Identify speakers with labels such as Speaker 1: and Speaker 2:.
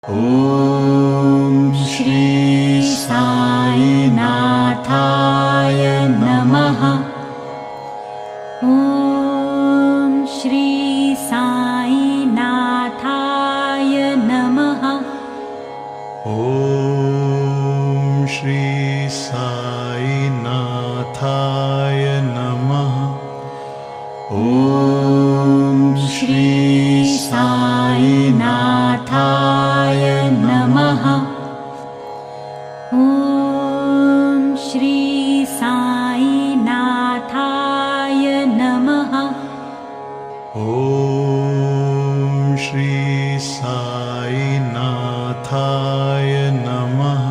Speaker 1: ॐ श्री साई नाथाय नमः। ॐ श्री साई नाथाय नमः।
Speaker 2: ॐ श्री साई नाथाय नमः।
Speaker 1: ॐ श्री साई नाथाय नमः। ॐ श्री साई नाथाय नमः।
Speaker 2: ॐ श्री साई नाथाय नमः।